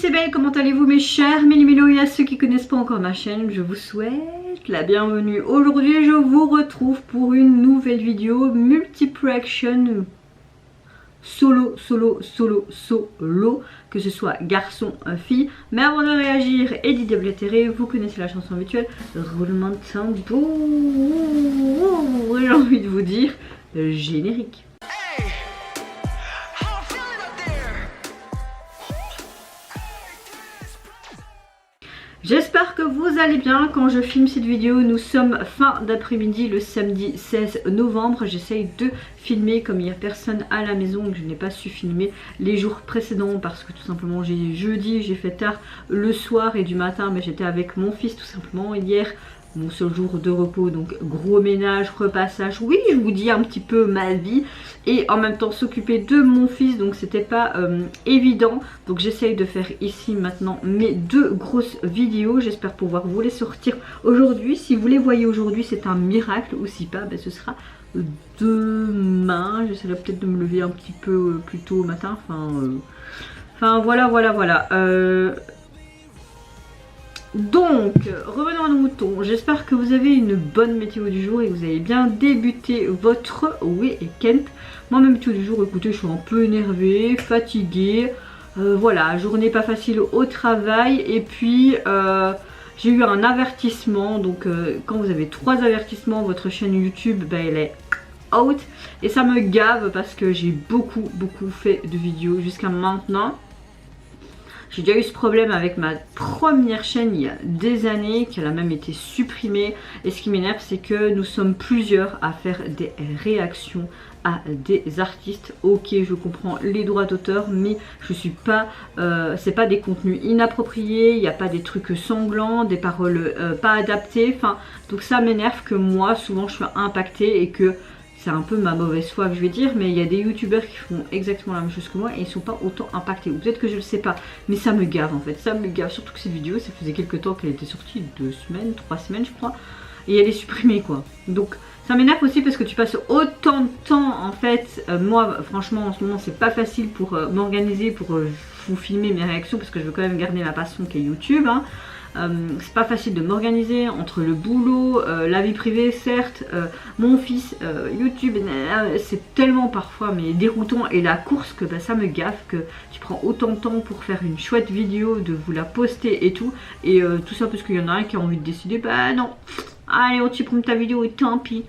c'est Belle, comment allez-vous mes chers Méli-Mélo? Et à ceux qui ne connaissent pas encore ma chaîne, je vous souhaite la bienvenue. Aujourd'hui je vous retrouve pour une nouvelle vidéo multiple action solo, que ce soit garçon, fille. Mais avant de réagir et d'y déblatérer, vous connaissez la chanson habituelle, roulement de tambour. J'ai envie de vous dire générique. J'espère que vous allez bien. Quand je filme cette vidéo, nous sommes fin d'après-midi, le samedi 16 novembre. J'essaye de filmer comme il n'y a personne à la maison, donc je n'ai pas su filmer les jours précédents parce que tout simplement jeudi j'ai fait tard le soir et du matin, mais j'étais avec mon fils tout simplement hier. Mon seul jour de repos, donc gros ménage, repassage, oui je vous dis un petit peu ma vie et en même temps s'occuper de mon fils, donc c'était pas évident. Donc j'essaye de faire ici maintenant mes deux grosses vidéos, j'espère pouvoir vous les sortir aujourd'hui. Si vous les voyez aujourd'hui c'est un miracle, ou si pas ben, ce sera demain. J'essaierai peut-être de me lever un petit peu plus tôt au matin, enfin voilà. Donc, revenons à nos moutons. J'espère que vous avez une bonne météo du jour et que vous avez bien débuté votre week-end. Moi, ma météo du jour, écoutez, je suis un peu énervée, fatiguée. Voilà, journée pas facile au travail. Et puis, j'ai eu un avertissement. Donc, quand vous avez 3 avertissements, votre chaîne YouTube, ben, elle est out. Et ça me gave parce que j'ai beaucoup fait de vidéos jusqu'à maintenant. J'ai déjà eu ce problème avec ma première chaîne il y a des années, qu'elle a même été supprimée. Et ce qui m'énerve, c'est que nous sommes plusieurs à faire des réactions à des artistes. Ok, je comprends les droits d'auteur, mais je suis pas, c'est pas des contenus inappropriés, il n'y a pas des trucs sanglants, des paroles pas adaptées. Enfin, donc ça m'énerve que moi, souvent, je suis impactée et que c'est un peu ma mauvaise foi que je vais dire, mais il y a des youtubeurs qui font exactement la même chose que moi et ils sont pas autant impactés. Ou peut-être que je le sais pas, mais ça me gave en fait, ça me gave. Surtout que cette vidéo, ça faisait quelques temps qu'elle était sortie, 2 semaines, 3 semaines je crois, et elle est supprimée quoi. Donc ça m'énerve aussi parce que tu passes autant de temps en fait. Moi franchement en ce moment c'est pas facile pour m'organiser, pour vous filmer mes réactions parce que je veux quand même garder ma passion qui est YouTube. Hein. C'est pas facile de m'organiser entre le boulot, la vie privée certes, mon fils, YouTube, c'est tellement parfois mais déroutant et la course que bah, ça me gaffe que tu prends autant de temps pour faire une chouette vidéo, de vous la poster et tout, et tout ça parce qu'il y en a un qui a envie de décider, bah non, allez on supprime ta vidéo et tant pis.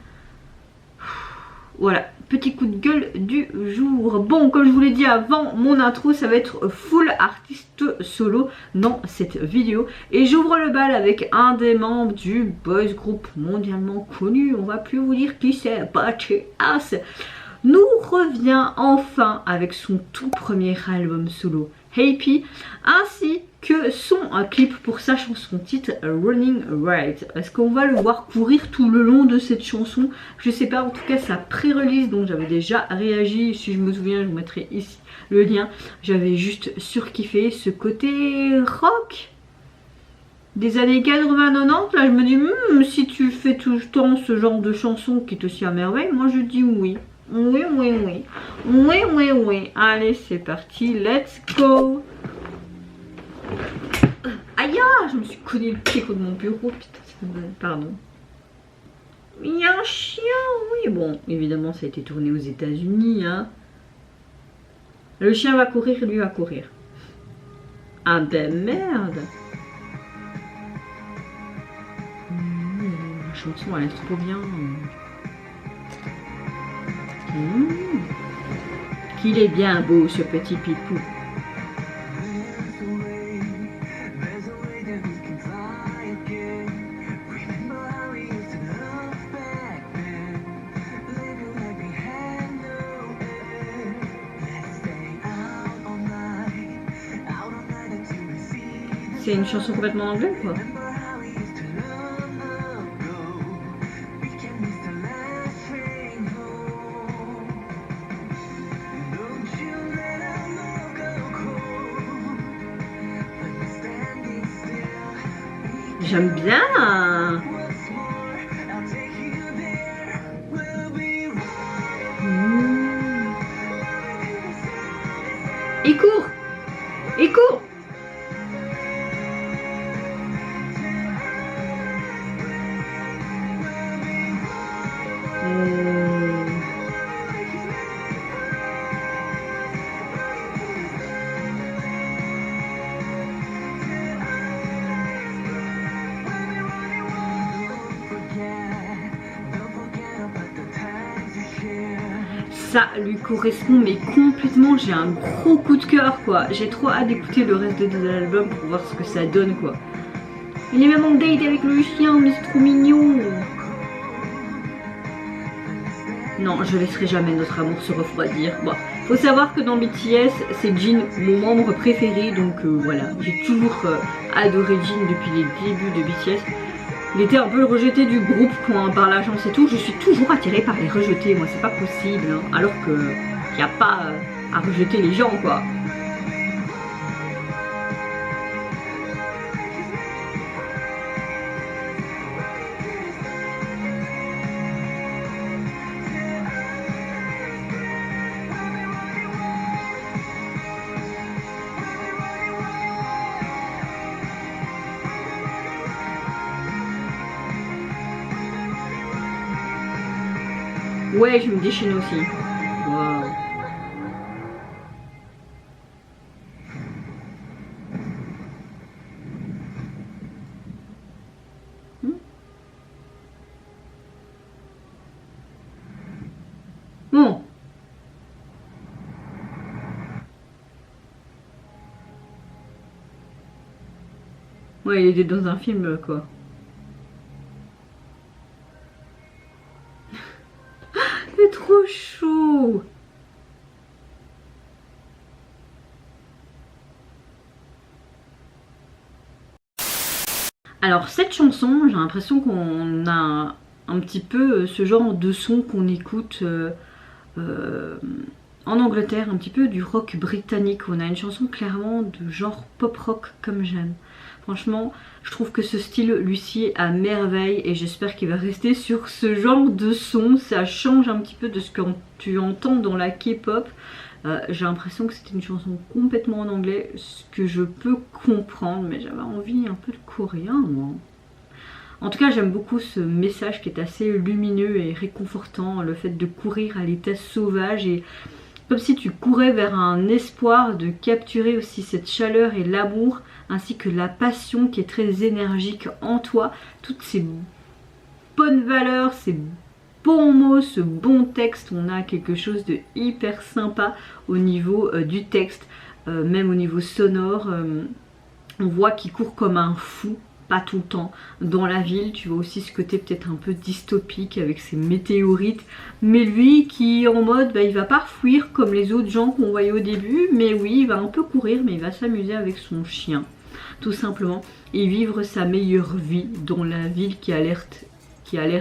Voilà, petit coup de gueule du jour. Bon, comme je vous l'ai dit avant mon intro, ça va être full artiste solo dans cette vidéo. Et j'ouvre le bal avec un des membres du boys group mondialement connu. On va plus vous dire qui c'est, BTS. Nous revient enfin avec son tout premier album solo, Happy, ainsi que son clip pour sa chanson titre Running Right. Est-ce qu'on va le voir courir tout le long de cette chanson? Je sais pas, en tout cas sa pré-release, donc j'avais déjà réagi, si je me souviens je vous mettrai ici le lien. J'avais juste surkiffé ce côté rock des années 80-90. Là je me dis si tu fais tout le temps ce genre de chanson qui est aussi à merveille, moi je dis oui. Oui. Allez c'est parti, let's go. Aïe, je me suis cogné le pied contre mon bureau, putain, pardon. Il y a un chien, oui, bon, évidemment ça a été tourné aux États-Unis, hein. Le chien va courir, lui va courir. Ah ben merde. La chanson elle est trop bien. Qu'il est bien beau ce petit pipou. C'est une chanson complètement anglaise quoi. J'aime bien. Il court. Il court. ça lui correspond mais complètement. J'ai un gros coup de cœur quoi. J'ai trop hâte d'écouter le reste de l'album pour voir ce que ça donne quoi. Il est même en date avec le chien, mais c'est trop mignon. Non, je laisserai jamais notre amour se refroidir. Bon, faut savoir que dans BTS, c'est Jin mon membre préféré, donc voilà. J'ai toujours adoré Jin depuis les débuts de BTS. Il était un peu le rejeté du groupe quoi, par la chance et tout. Je suis toujours attirée par les rejetés, moi c'est pas possible. Hein, alors que y a pas à rejeter les gens quoi. Ouais, je me déchaîne aussi. Waouh. Hmm. Bon. Ouais, il était dans un film quoi. C'est trop chaud. Alors cette chanson, j'ai l'impression qu'on a un petit peu ce genre de son qu'on écoute euh, en Angleterre, un petit peu du rock britannique. On a une chanson clairement de genre pop rock comme j'aime. Franchement, je trouve que ce style lui sied à merveille et j'espère qu'il va rester sur ce genre de son. Ça change un petit peu de ce que tu entends dans la K-pop. J'ai l'impression que c'était une chanson complètement en anglais, ce que je peux comprendre, mais j'avais envie un peu de coréen moi. En tout cas, j'aime beaucoup ce message qui est assez lumineux et réconfortant, le fait de courir à l'état sauvage et comme si tu courais vers un espoir de capturer aussi cette chaleur et l'amour ainsi que la passion qui est très énergique en toi, toutes ces bonnes valeurs, ces bons mots, ce bon texte, on a quelque chose de hyper sympa au niveau du texte, même au niveau sonore. On voit qu'il court comme un fou, pas tout le temps, dans la ville. Tu vois aussi ce côté peut-être un peu dystopique avec ses météorites. Mais lui qui est en mode, bah, il va pas fuir comme les autres gens qu'on voyait au début. Mais oui, il va un peu courir, mais il va s'amuser avec son chien. Tout simplement. Et vivre sa meilleure vie dans la ville qui a l'air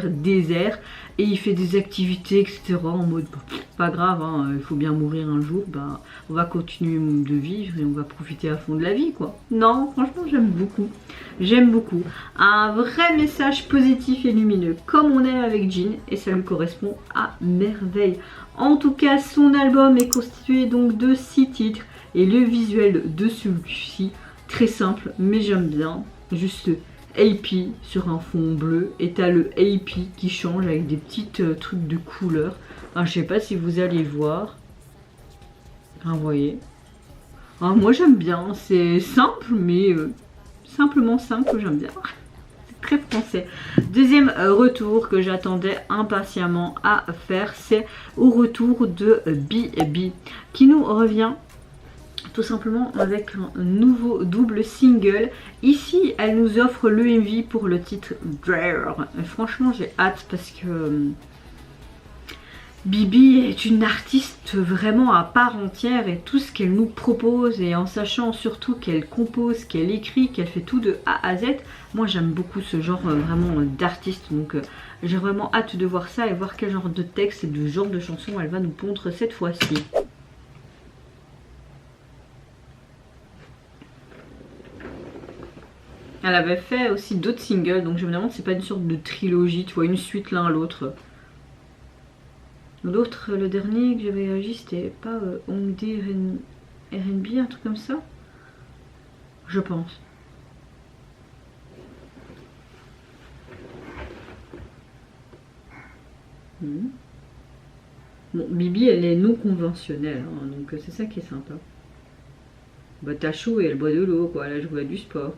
désert. Et il fait des activités, etc. En mode, bah, pas grave, hein, il faut bien mourir un jour. Bah, on va continuer de vivre et on va profiter à fond de la vie quoi. Non, franchement j'aime beaucoup. J'aime beaucoup. Un vrai message positif et lumineux comme on aime avec Jin et ça lui correspond à merveille. En tout cas son album est constitué donc de 6 titres et le visuel de celui-ci très simple mais j'aime bien. Juste AP sur un fond bleu et t'as le AP qui change avec des petites trucs de couleur. Alors, je sais pas si vous allez voir. Ah, vous voyez. Ah, moi j'aime bien, c'est simple mais simplement simple, j'aime bien. C'est très français. Deuxième retour que j'attendais impatiemment à faire, c'est au retour de BB qui nous revient tout simplement avec un nouveau double single. Ici elle nous offre le MV pour le titre Drare. Franchement j'ai hâte parce que Bibi est une artiste vraiment à part entière et tout ce qu'elle nous propose et en sachant surtout qu'elle compose, qu'elle écrit, qu'elle fait tout de A à Z, moi j'aime beaucoup ce genre vraiment d'artiste donc j'ai vraiment hâte de voir ça et voir quel genre de texte et de genre de chanson elle va nous pondre cette fois-ci. Elle avait fait aussi d'autres singles donc je me demande si c'est pas une sorte de trilogie, tu vois, une suite l'un à l'autre. L'autre, le dernier que j'avais agi, c'était pas Hongdae RNB, un truc comme ça. Je pense. Bon, Bibi, elle est non conventionnelle, hein, donc c'est ça qui est sympa. Bah, t'as chaud et elle boit de l'eau, quoi. Elle a joué à du sport.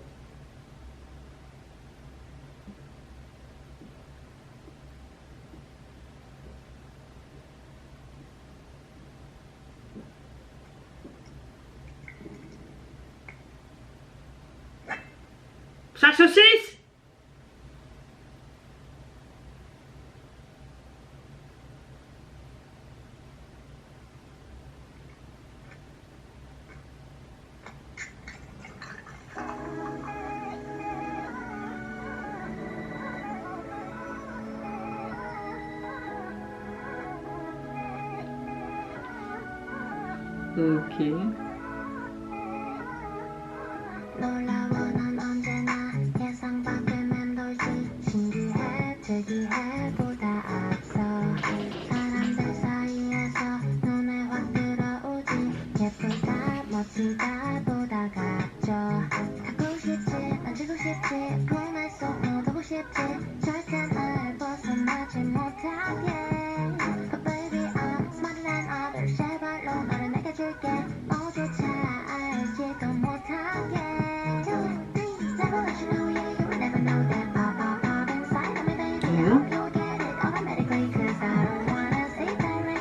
Ok.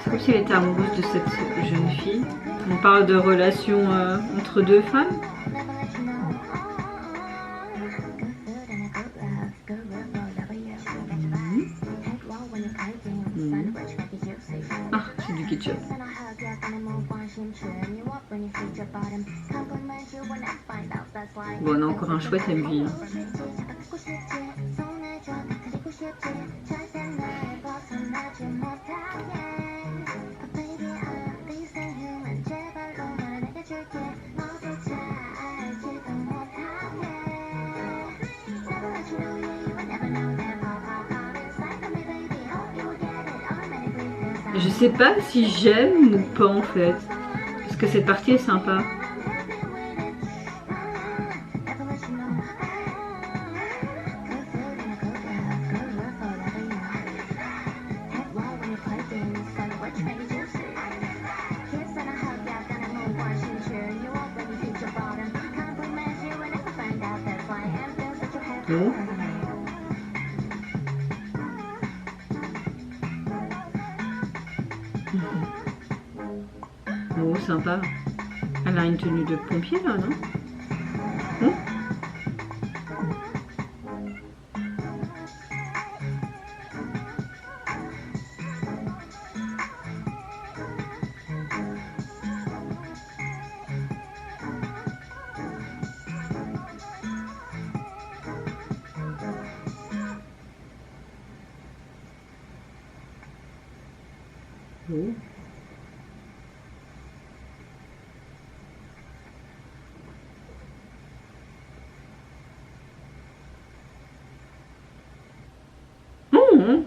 C'est comme si elle était amoureuse de cette jeune fille. On parle de relation entre deux femmes. Ah, c'est du ketchup. Bon, on a encore un chouette MV. Je sais pas si j'aime ou pas en fait, parce que cette partie est sympa. Oh. Oh, sympa. Elle a une tenue de pompier là, non? Oh. Oh. Oh.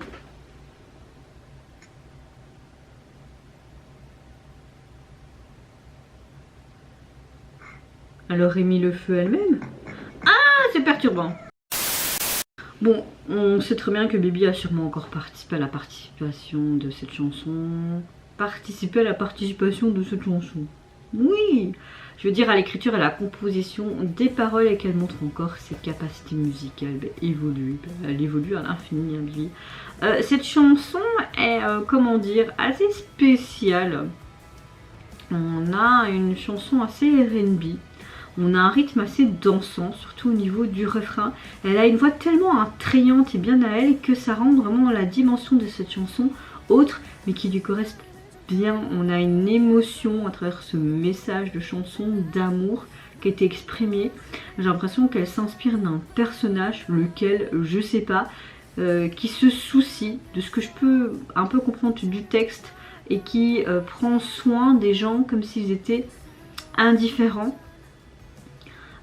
Elle aurait mis le feu elle-même? Ah, c'est perturbant. Bon, on sait très bien que Bibi a sûrement encore participé à la participation de cette chanson. Participé à la participation de cette chanson. Oui, je veux dire à l'écriture et à la composition des paroles et qu'elle montre encore ses capacités musicales évoluent. Elle évolue à l'infini, hein, Bibi. Cette chanson est, comment dire, assez spéciale. On a une chanson assez R&B. On a un rythme assez dansant, surtout au niveau du refrain. Elle a une voix tellement attrayante et bien à elle que ça rend vraiment la dimension de cette chanson autre, mais qui lui correspond bien. On a une émotion à travers ce message de chanson d'amour qui a été exprimé. J'ai l'impression qu'elle s'inspire d'un personnage, lequel je sais pas, qui se soucie de ce que je peux un peu comprendre du texte et qui prend soin des gens comme s'ils étaient indifférents.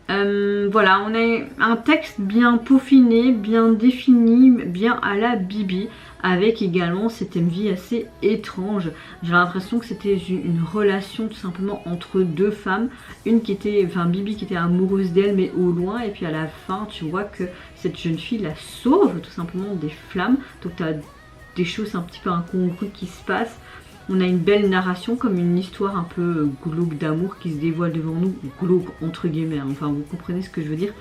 Voilà, on a un texte bien peaufiné, bien défini, bien à la Bibi, avec également cette MV assez étrange. J'ai l'impression que c'était une relation tout simplement entre deux femmes, une qui était, enfin Bibi qui était amoureuse d'elle mais au loin, et puis à la fin tu vois que cette jeune fille la sauve tout simplement des flammes, donc tu as des choses un petit peu incongrues qui se passent. On a une belle narration, comme une histoire un peu glauque d'amour qui se dévoile devant nous. Glauque entre guillemets, hein. Enfin vous comprenez ce que je veux dire.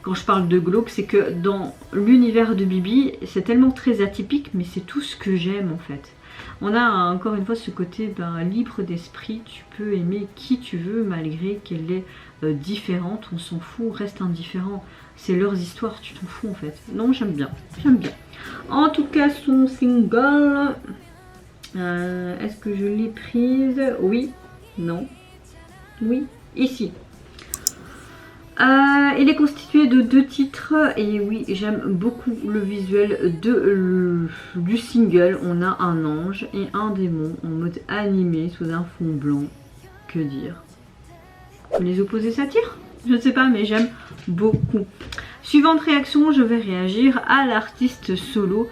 Quand je parle de glauque, c'est que dans l'univers de Bibi, c'est tellement très atypique, mais c'est tout ce que j'aime en fait. On a encore une fois ce côté libre d'esprit, tu peux aimer qui tu veux malgré qu'elle est différente, on s'en fout, reste indifférent. C'est leurs histoires, tu t'en fous en fait. Non, j'aime bien, j'aime bien. En tout cas, son single... est-ce que je l'ai prise? Oui, non, oui, ici. Il est constitué de 2 titres et oui, j'aime beaucoup le visuel du single. On a un ange et un démon en mode animé sous un fond blanc. que dire? Les opposés s'attirent? Je ne sais pas, mais j'aime beaucoup. Suivante réaction, je vais réagir à l'artiste solo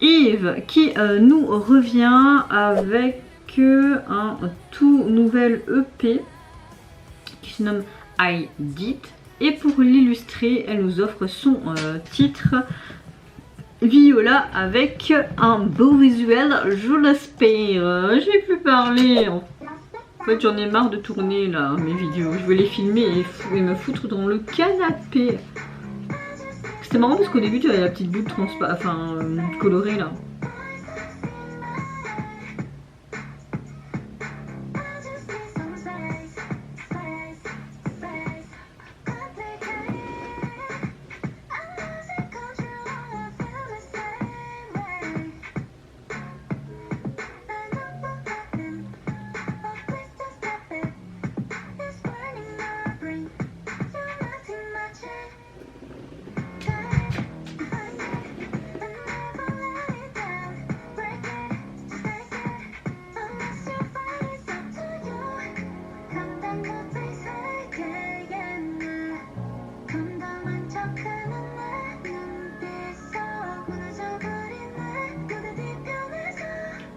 Yves qui nous revient avec un tout nouvel EP qui se nomme I Did. Et pour l'illustrer, elle nous offre son titre Viola avec un beau visuel, je l'espère. J'ai plus parlé. En fait, j'en ai marre de tourner là mes vidéos. Je vais les filmer et me foutre dans le canapé. C'était marrant parce qu'au début, tu avais la petite boule colorée là.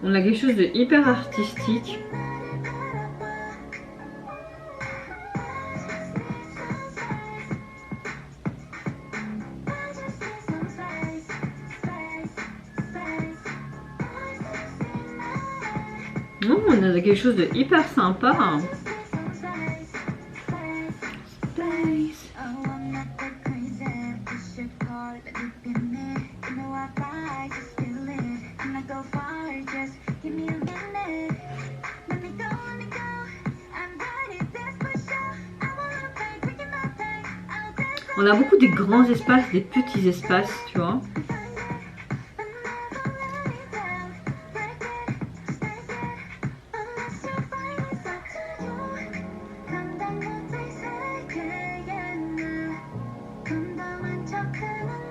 On a quelque chose de hyper artistique. Non, on a quelque chose de hyper sympa. On a beaucoup des grands espaces, des petits espaces, tu vois.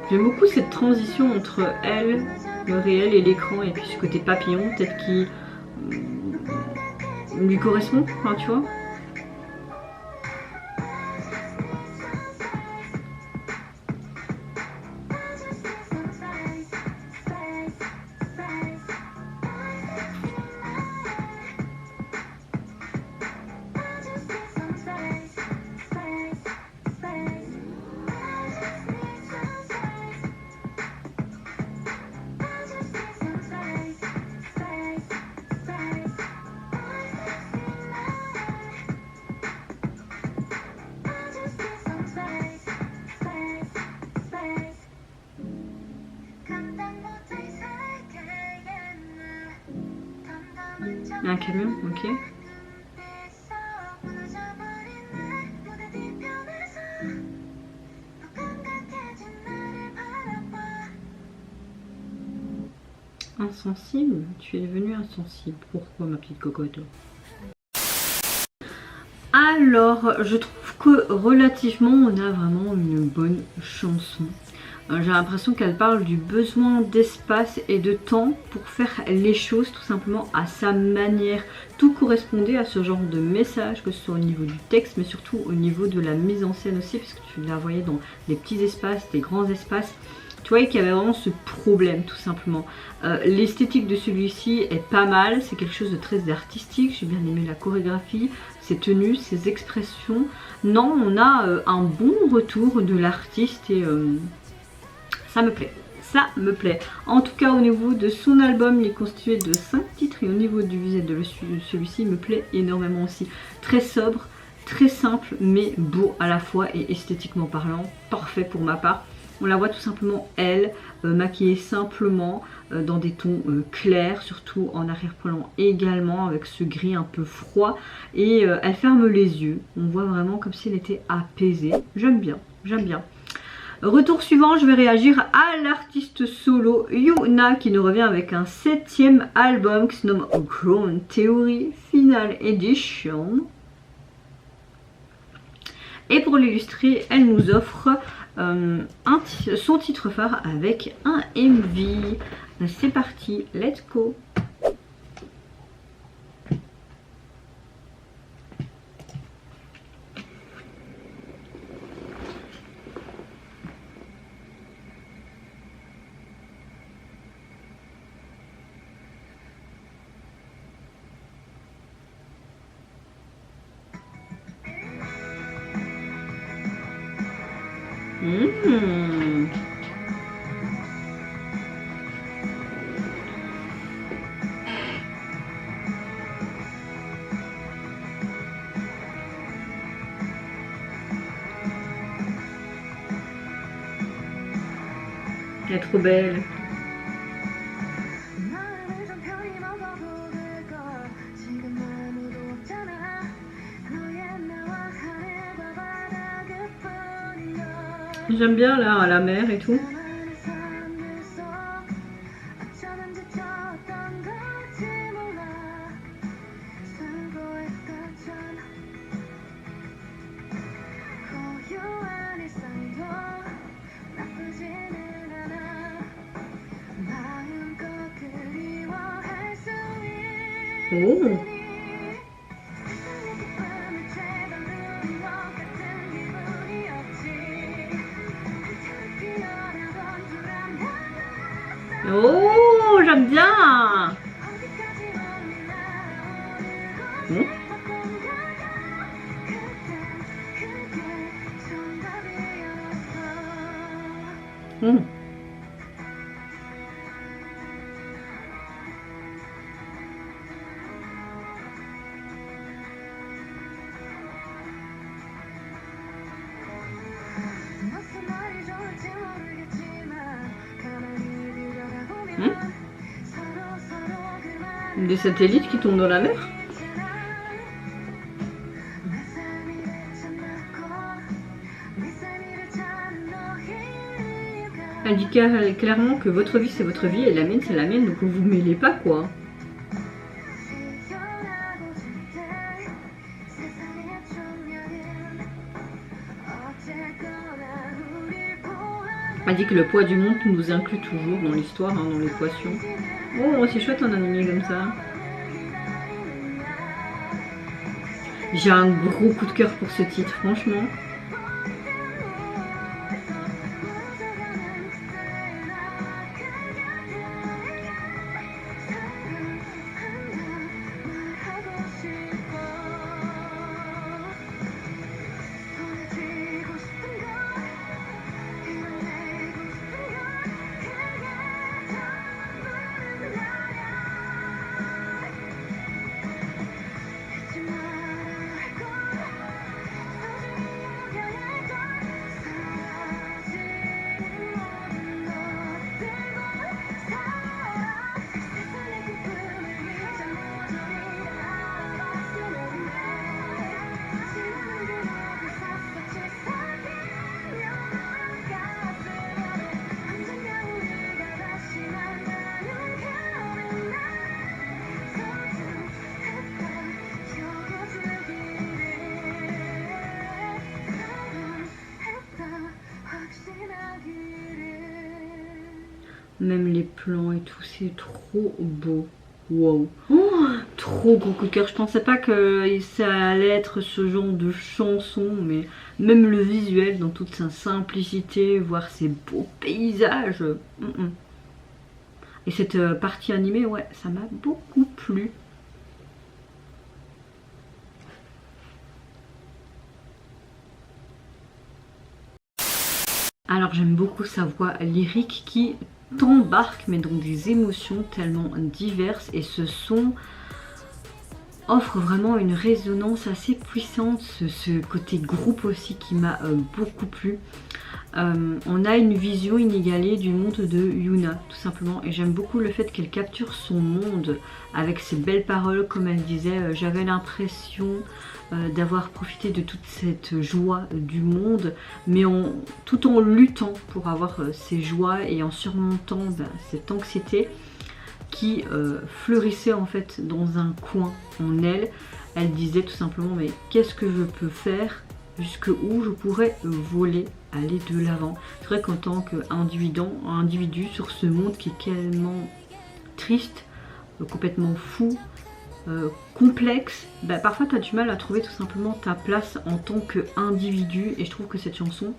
J'aime beaucoup cette transition entre elle, le réel et l'écran, et puis ce côté papillon, peut-être qui lui correspond, enfin, tu vois. Un camion, ok. Insensible? Tu es devenue insensible. Pourquoi, ma petite cocotte? Alors, je trouve que relativement, on a vraiment une bonne chanson. J'ai l'impression qu'elle parle du besoin d'espace et de temps pour faire les choses tout simplement à sa manière. Tout correspondait à ce genre de message, que ce soit au niveau du texte, mais surtout au niveau de la mise en scène aussi, parce que tu la voyais dans des petits espaces, des grands espaces. Tu voyais qu'il y avait vraiment ce problème tout simplement. L'esthétique de celui-ci est pas mal, c'est quelque chose de très artistique, j'ai bien aimé la chorégraphie, ses tenues, ses expressions. Non, on a un bon retour de l'artiste et ça me plaît. Ça me plaît. En tout cas, au niveau de son album, il est constitué de 5 titres et au niveau du visuel de celui-ci, il me plaît énormément aussi. Très sobre, très simple, mais beau à la fois et esthétiquement parlant. Parfait pour ma part. On la voit tout simplement, elle, maquillée simplement dans des tons clairs, surtout en arrière-plan également, avec ce gris un peu froid. Et elle ferme les yeux. On voit vraiment comme si elle était apaisée. J'aime bien, j'aime bien. Retour suivant, je vais réagir à l'artiste solo Yuna qui nous revient avec un 7e album qui se nomme Ground Theory Final Edition. Et pour l'illustrer, elle nous offre son titre phare avec un MV. C'est parti, let's go! Mmh. Elle est trop belle. J'aime bien là, la mer et tout. Oh. Oh, j'aime bien. Mmh. Mmh. Des satellites qui tombent dans la mer. Elle dit clairement que votre vie c'est votre vie et la mienne c'est la mienne, donc vous vous mêlez pas quoi. Elle dit que le poids du monde nous inclut toujours dans l'histoire, hein, dans l'équation. Oh, c'est chouette un animé comme ça. J'ai un gros coup de cœur pour ce titre, franchement. Même les plans et tout, c'est trop beau. Wow. Oh, trop gros coup de cœur. Je pensais pas que ça allait être ce genre de chanson, mais même le visuel dans toute sa simplicité, voir ces beaux paysages. Et cette partie animée, ouais, ça m'a beaucoup plu. Alors j'aime beaucoup sa voix lyrique qui t'embarque mais dans des émotions tellement diverses, et ce son offre vraiment une résonance assez puissante, ce côté groupe aussi qui m'a beaucoup plu. On a une vision inégalée du monde de Yuna tout simplement, et j'aime beaucoup le fait qu'elle capture son monde avec ses belles paroles. Comme elle disait, j'avais l'impression d'avoir profité de toute cette joie du monde, mais tout en luttant pour avoir ces joies et en surmontant cette anxiété qui fleurissait en fait dans un coin en elle. Elle disait tout simplement, mais qu'est-ce que je peux faire, jusque où je pourrais voler, aller de l'avant. C'est vrai qu'en tant qu'individu sur ce monde qui est tellement triste, complètement fou, complexe, parfois tu as du mal à trouver tout simplement ta place en tant qu'individu, et je trouve que cette chanson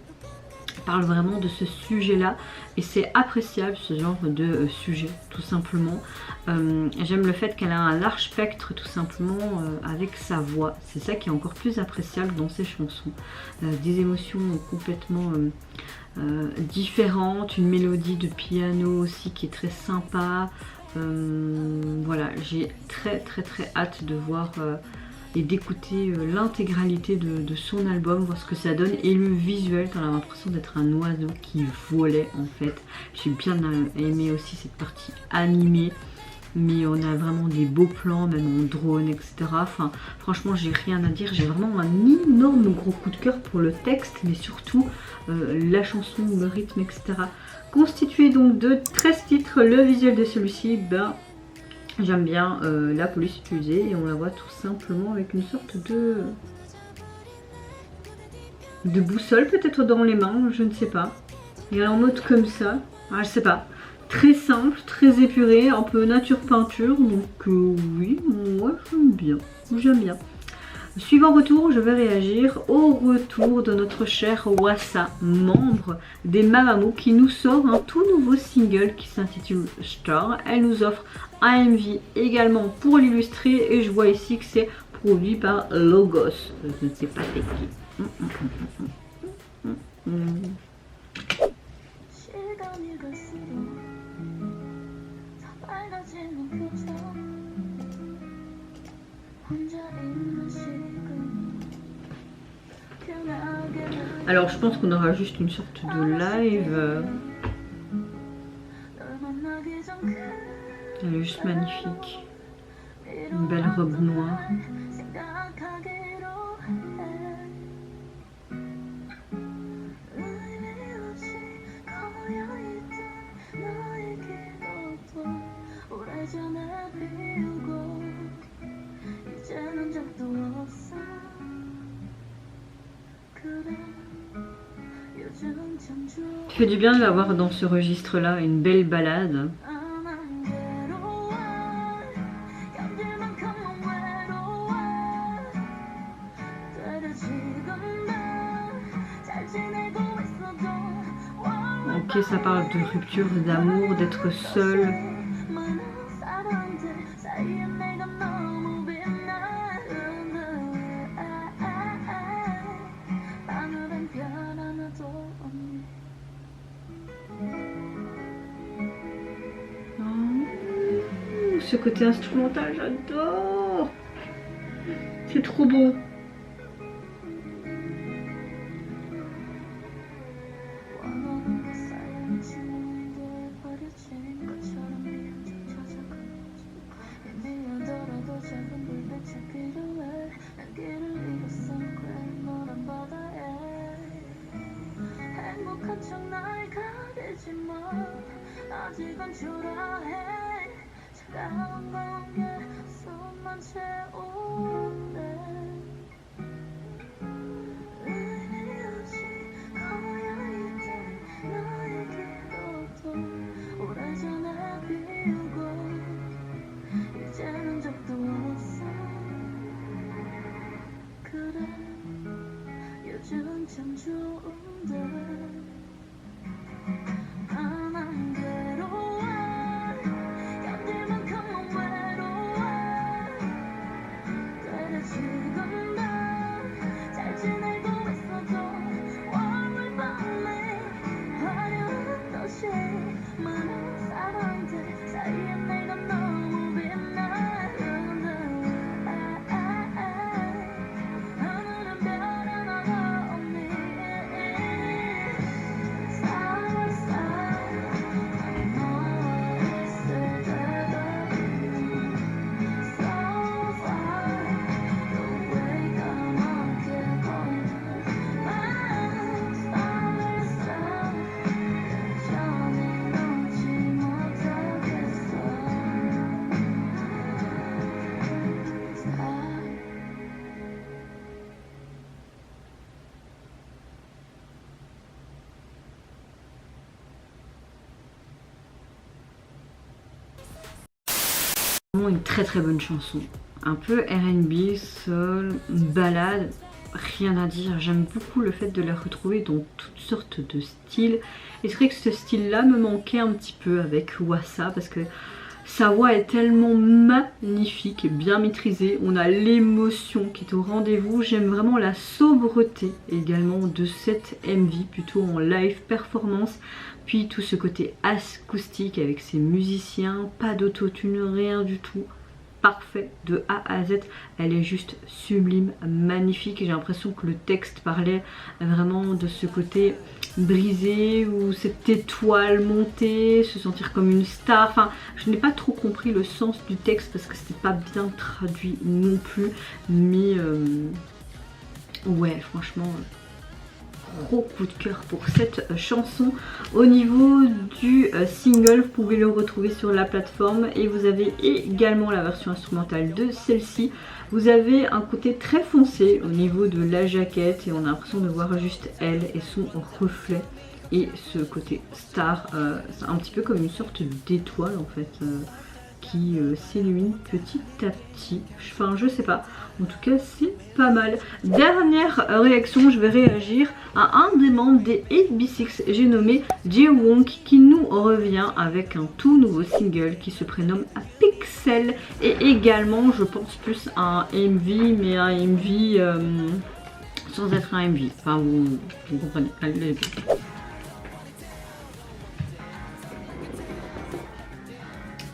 parle vraiment de ce sujet-là et c'est appréciable ce genre de sujet tout simplement. J'aime le fait qu'elle a un large spectre tout simplement avec sa voix, c'est ça qui est encore plus appréciable dans ses chansons. Des émotions complètement différentes, une mélodie de piano aussi qui est très sympa. Voilà, j'ai très hâte de voir et d'écouter l'intégralité de son album, voir ce que ça donne. Et le visuel, t'as l'impression d'être un oiseau qui volait en fait. J'ai bien aimé aussi cette partie animée, mais on a vraiment des beaux plans, même en drone, etc. Enfin, franchement, j'ai rien à dire. J'ai vraiment un énorme gros coup de cœur pour le texte, mais surtout la chanson, le rythme, etc. Constitué donc de 13 titres, le visuel de celui-ci, ben, j'aime bien la police utilisée et on la voit tout simplement avec une sorte de boussole peut-être dans les mains, je ne sais pas. Et elle est en mode comme ça, je sais pas. Très simple, très épuré, un peu nature peinture, donc oui, moi j'aime bien, j'aime bien. Suivant retour, je vais réagir au retour de notre cher Wassa, membre des Mamamoo, qui nous sort un tout nouveau single qui s'intitule Star. Elle nous offre un MV également pour l'illustrer et je vois ici que c'est produit par Logos. Je ne sais pas c'est qui. Alors je pense qu'on aura juste une sorte de live. Elle est juste magnifique. Une belle robe noire. Ça fait du bien de l'avoir dans ce registre-là, une belle balade. Ok, ça parle de rupture, d'amour, d'être seul. Ce côté instrumental, j'adore. C'est trop beau. Une très bonne chanson, un peu R&B, soul, une balade, rien à dire. J'aime beaucoup le fait de la retrouver dans toutes sortes de styles. Et c'est vrai que ce style-là me manquait un petit peu avec Wassa parce que sa voix est tellement magnifique et bien maîtrisée. On a l'émotion qui est au rendez-vous. J'aime vraiment la sobriété également de cette MV, plutôt en live performance. Puis tout ce côté acoustique avec ses musiciens, pas d'autotune, rien du tout. Parfait de A à Z, elle est juste sublime, magnifique. J'ai l'impression que le texte parlait vraiment de ce côté brisé ou cette étoile montée, se sentir comme une star. Enfin, je n'ai pas trop compris le sens du texte parce que c'était pas bien traduit non plus, mais ouais, franchement, gros coup de cœur pour cette chanson. Au niveau du single, vous pouvez le retrouver sur la plateforme et vous avez également la version instrumentale de celle-ci. Vous avez un côté très foncé au niveau de la jaquette et on a l'impression de voir juste elle et son reflet. Et ce côté star, c'est un petit peu comme une sorte d'étoile en fait, qui s'illumine petit à petit. Enfin, je sais pas. En tout cas, c'est pas mal. Dernière réaction, je vais réagir à un des membres des 8B6. J'ai nommé Jaewonk qui nous revient avec un tout nouveau single qui se prénomme Pixel. Et également, je pense plus à un MV, mais un MV sans être un MV. Enfin, vous comprenez. Allez.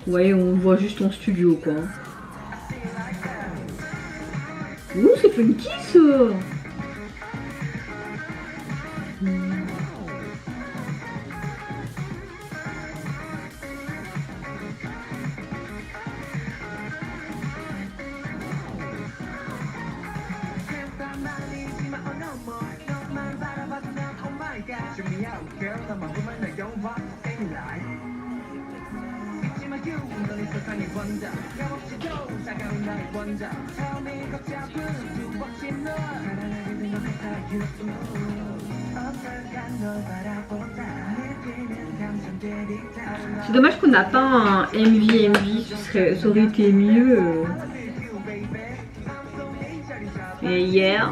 Ouais, on voit juste en studio quoi. Ouh, c'est funky ça. C'est dommage qu'on n'a pas un MV, ça aurait été mieux. Et hier.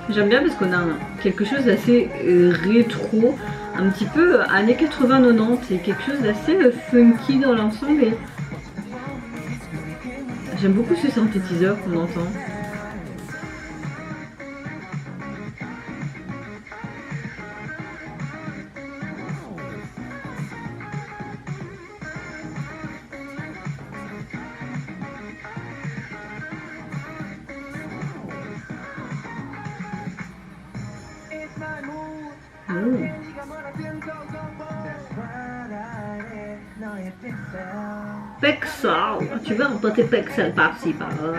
J'aime bien parce qu'on a quelque chose d'assez rétro, un petit peu années 80-90 et quelque chose d'assez funky dans l'ensemble. J'aime beaucoup ce synthétiseur qu'on entend. Pixel, tu veux un petit pixel par-ci par-là.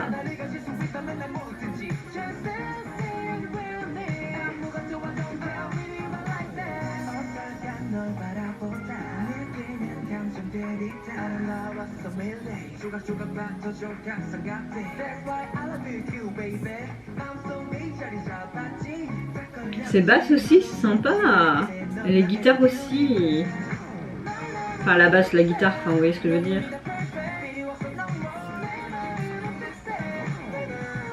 Ces basses aussi, c'est sympa. Et les guitares aussi. Enfin la basse, la guitare, enfin vous voyez ce que je veux dire.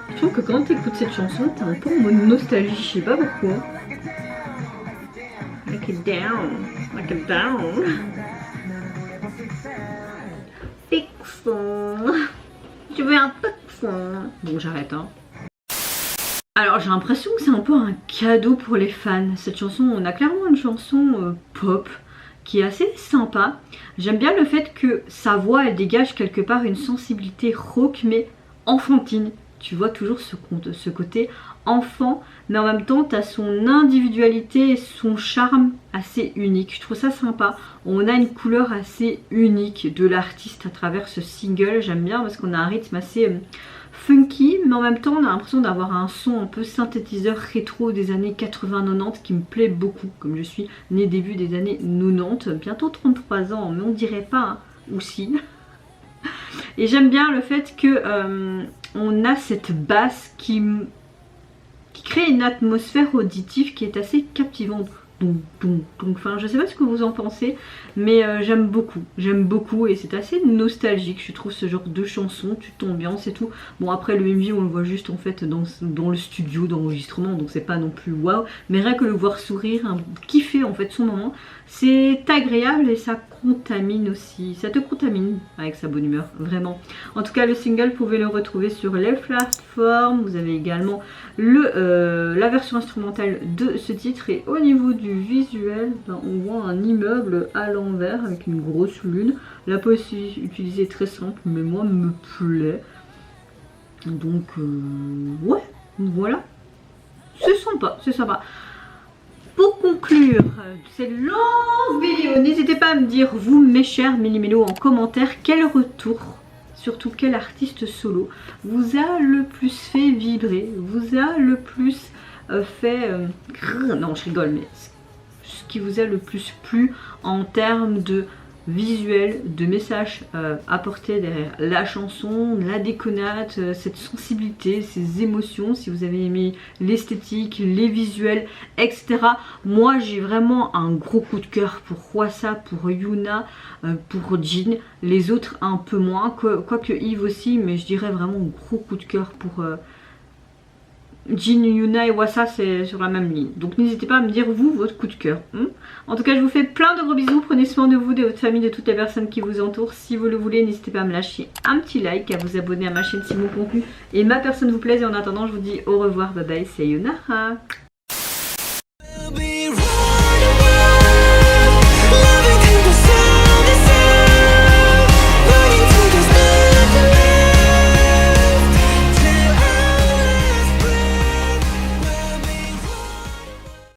Je trouve que quand tu écoutes cette chanson, t'es un peu en mode nostalgie, je sais pas pourquoi. Make it down, make it down. Pixel. Tu veux un pixel? Bon, j'arrête hein. Alors j'ai l'impression que c'est un peu un cadeau pour les fans. Cette chanson, on a clairement une chanson pop qui est assez sympa. J'aime bien le fait que sa voix, elle dégage quelque part une sensibilité rock mais enfantine. Tu vois toujours ce côté enfant, mais en même temps tu as son individualité et son charme assez unique. Je trouve ça sympa. On a une couleur assez unique de l'artiste à travers ce single. J'aime bien parce qu'on a un rythme assez funky, mais en même temps on a l'impression d'avoir un son un peu synthétiseur rétro des années 80-90 qui me plaît beaucoup, comme je suis née début des années 90, bientôt 33 ans, mais on dirait pas, hein, ou si. Et j'aime bien le fait que on a cette basse qui crée une atmosphère auditive qui est assez captivante Enfin, je sais pas ce que vous en pensez, mais j'aime beaucoup et c'est assez nostalgique, je trouve, ce genre de chanson, tu t'ambiances et tout. Bon, après le MV on le voit juste en fait dans le studio d'enregistrement, donc c'est pas non plus waouh, mais rien que le voir sourire, hein, kiffer en fait son moment, c'est agréable et ça contamine aussi, ça te contamine avec sa bonne humeur, vraiment. En tout cas, le single, vous pouvez le retrouver sur les plateformes. Vous avez également la version instrumentale de ce titre. Et au niveau du visuel, ben, on voit un immeuble à l'envers avec une grosse lune. La pose utilisée est très simple, mais moi me plaît. Donc, ouais, voilà. C'est sympa, c'est sympa. Pour conclure cette longue vidéo, n'hésitez pas à me dire, vous mes chers Méli-Mélo, en commentaire, quel retour, surtout quel artiste solo, vous a le plus fait vibrer, vous a le plus fait... non, je rigole, mais ce qui vous a le plus plu en termes de visuel, de messages apportés derrière la chanson, la déconnade, cette sensibilité, ces émotions, si vous avez aimé l'esthétique, les visuels, etc. Moi j'ai vraiment un gros coup de cœur pour Hwasa, pour Yuna, pour Jin, les autres un peu moins, quoique Yves aussi, mais je dirais vraiment gros coup de cœur pour... Jin, Yuna et Hwasa, c'est sur la même ligne. Donc n'hésitez pas à me dire vous votre coup de cœur. En tout cas, je vous fais plein de gros bisous. Prenez soin de vous, de votre famille, de toutes les personnes qui vous entourent. Si vous le voulez, n'hésitez pas à me lâcher un petit like, à vous abonner à ma chaîne si mon contenu et ma personne vous plaise. Et en attendant, je vous dis au revoir, bye bye, sayonara.